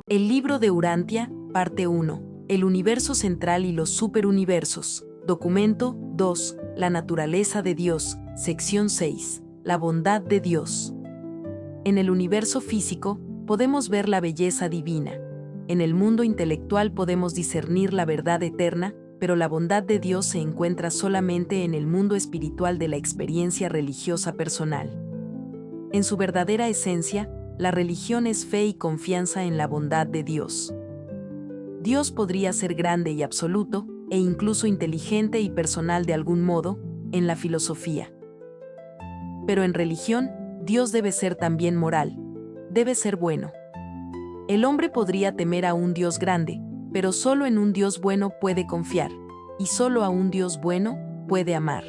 El libro de Urantia, parte 1. El universo central y los superuniversos. Documento 2. La naturaleza de Dios. Sección 6. La bondad de Dios. En el universo físico, podemos ver la belleza divina. En el mundo intelectual podemos discernir la verdad eterna, pero la bondad de Dios se encuentra solamente en el mundo espiritual de la experiencia religiosa personal. En su verdadera esencia, la religión es fe y confianza en la bondad de Dios. Dios podría ser grande y absoluto, e incluso inteligente y personal de algún modo, en la filosofía. Pero en religión, Dios debe ser también moral, debe ser bueno. El hombre podría temer a un Dios grande, pero solo en un Dios bueno puede confiar, y solo a un Dios bueno puede amar.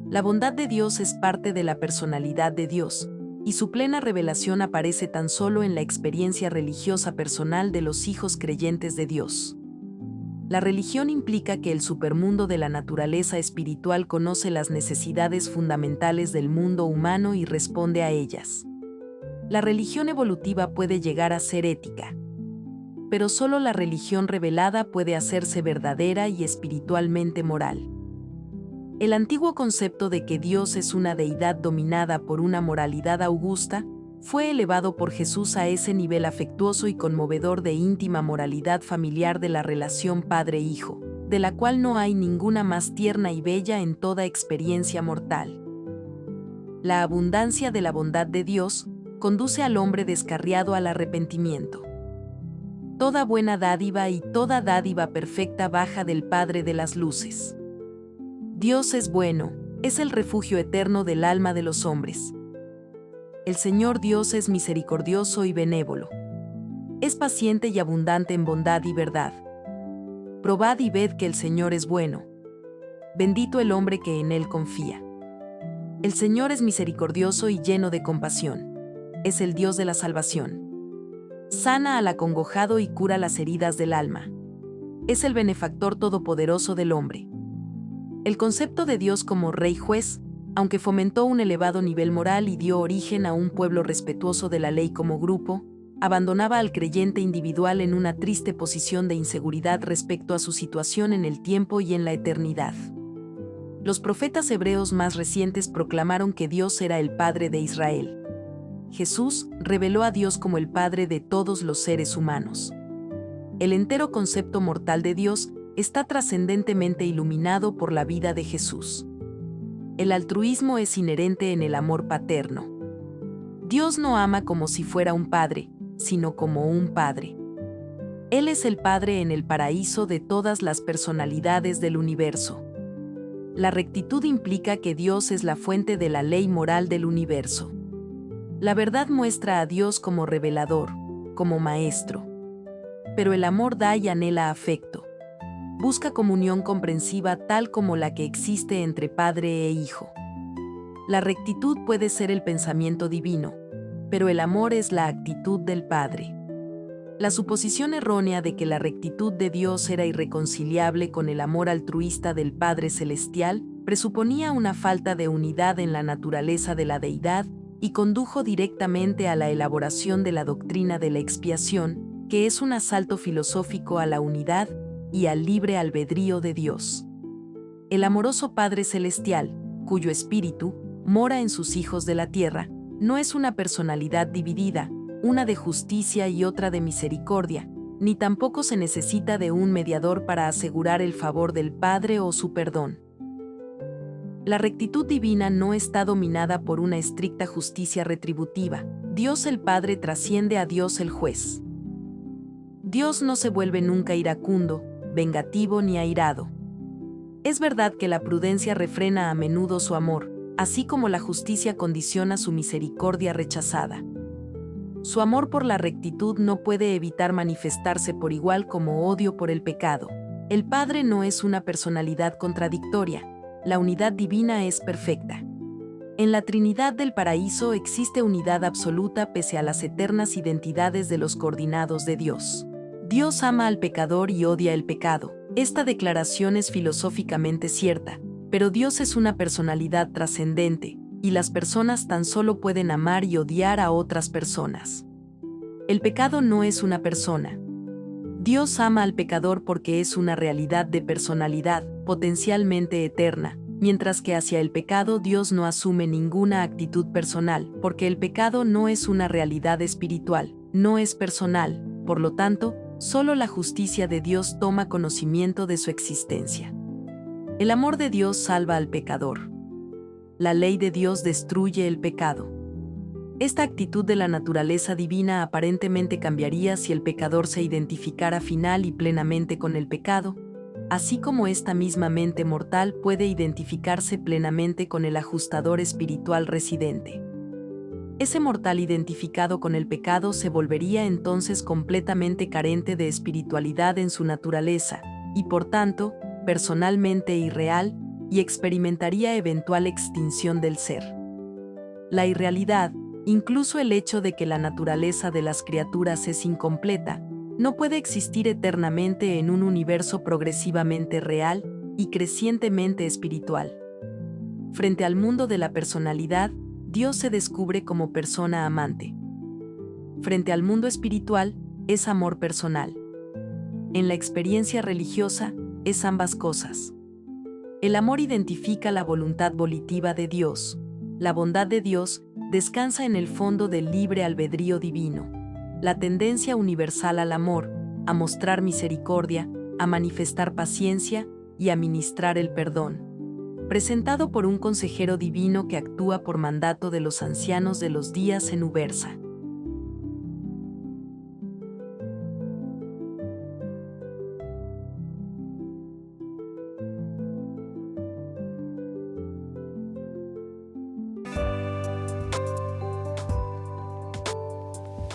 La bondad de Dios es parte de la personalidad de Dios, y su plena revelación aparece tan solo en la experiencia religiosa personal de los hijos creyentes de Dios. La religión implica que el supermundo de la naturaleza espiritual conoce las necesidades fundamentales del mundo humano y responde a ellas. La religión evolutiva puede llegar a ser ética, pero solo la religión revelada puede hacerse verdadera y espiritualmente moral. El antiguo concepto de que Dios es una deidad dominada por una moralidad augusta fue elevado por Jesús a ese nivel afectuoso y conmovedor de íntima moralidad familiar de la relación padre-hijo, de la cual no hay ninguna más tierna y bella en toda experiencia mortal. La abundancia de la bondad de Dios conduce al hombre descarriado al arrepentimiento. Toda buena dádiva y toda dádiva perfecta baja del Padre de las luces. Dios es bueno, es el refugio eterno del alma de los hombres. El Señor Dios es misericordioso y benévolo. Es paciente y abundante en bondad y verdad. Probad y ved que el Señor es bueno. Bendito el hombre que en Él confía. El Señor es misericordioso y lleno de compasión. Es el Dios de la salvación. Sana al acongojado y cura las heridas del alma. Es el benefactor todopoderoso del hombre. El concepto de Dios como rey juez, aunque fomentó un elevado nivel moral y dio origen a un pueblo respetuoso de la ley como grupo, abandonaba al creyente individual en una triste posición de inseguridad respecto a su situación en el tiempo y en la eternidad. Los profetas hebreos más recientes proclamaron que Dios era el Padre de Israel. Jesús reveló a Dios como el Padre de todos los seres humanos. El entero concepto mortal de Dios está trascendentemente iluminado por la vida de Jesús. El altruismo es inherente en el amor paterno. Dios no ama como si fuera un padre, sino como un padre. Él es el Padre en el paraíso de todas las personalidades del universo. La rectitud implica que Dios es la fuente de la ley moral del universo. La verdad muestra a Dios como revelador, como maestro. Pero el amor da y anhela afecto. Busca comunión comprensiva tal como la que existe entre padre e hijo. La rectitud puede ser el pensamiento divino, pero el amor es la actitud del Padre. La suposición errónea de que la rectitud de Dios era irreconciliable con el amor altruista del Padre Celestial presuponía una falta de unidad en la naturaleza de la deidad y condujo directamente a la elaboración de la doctrina de la expiación, que es un asalto filosófico a la unidad y al libre albedrío de Dios. El amoroso Padre Celestial, cuyo espíritu mora en sus hijos de la tierra, no es una personalidad dividida, una de justicia y otra de misericordia, ni tampoco se necesita de un mediador para asegurar el favor del Padre o su perdón. La rectitud divina no está dominada por una estricta justicia retributiva. Dios el Padre trasciende a Dios el juez. Dios no se vuelve nunca iracundo, vengativo ni airado. Es verdad que la prudencia refrena a menudo su amor, así como la justicia condiciona su misericordia rechazada. Su amor por la rectitud no puede evitar manifestarse por igual como odio por el pecado. El Padre no es una personalidad contradictoria, la unidad divina es perfecta. En la Trinidad del Paraíso existe unidad absoluta pese a las eternas identidades de los coordinados de Dios. Dios ama al pecador y odia el pecado. Esta declaración es filosóficamente cierta, pero Dios es una personalidad trascendente, y las personas tan solo pueden amar y odiar a otras personas. El pecado no es una persona. Dios ama al pecador porque es una realidad de personalidad, potencialmente eterna, mientras que hacia el pecado Dios no asume ninguna actitud personal, porque el pecado no es una realidad espiritual, no es personal, por lo tanto, solo la justicia de Dios toma conocimiento de su existencia. El amor de Dios salva al pecador. La ley de Dios destruye el pecado. Esta actitud de la naturaleza divina aparentemente cambiaría si el pecador se identificara final y plenamente con el pecado, así como esta misma mente mortal puede identificarse plenamente con el ajustador espiritual residente. Ese mortal identificado con el pecado se volvería entonces completamente carente de espiritualidad en su naturaleza, y por tanto, personalmente irreal, y experimentaría eventual extinción del ser. La irrealidad, incluso el hecho de que la naturaleza de las criaturas es incompleta, no puede existir eternamente en un universo progresivamente real y crecientemente espiritual. Frente al mundo de la personalidad, Dios se descubre como persona amante. Frente al mundo espiritual, es amor personal. En la experiencia religiosa, es ambas cosas. El amor identifica la voluntad volitiva de Dios. La bondad de Dios descansa en el fondo del libre albedrío divino. La tendencia universal al amor, a mostrar misericordia, a manifestar paciencia y a ministrar el perdón. Presentado por un consejero divino que actúa por mandato de los ancianos de los días en Ubersa.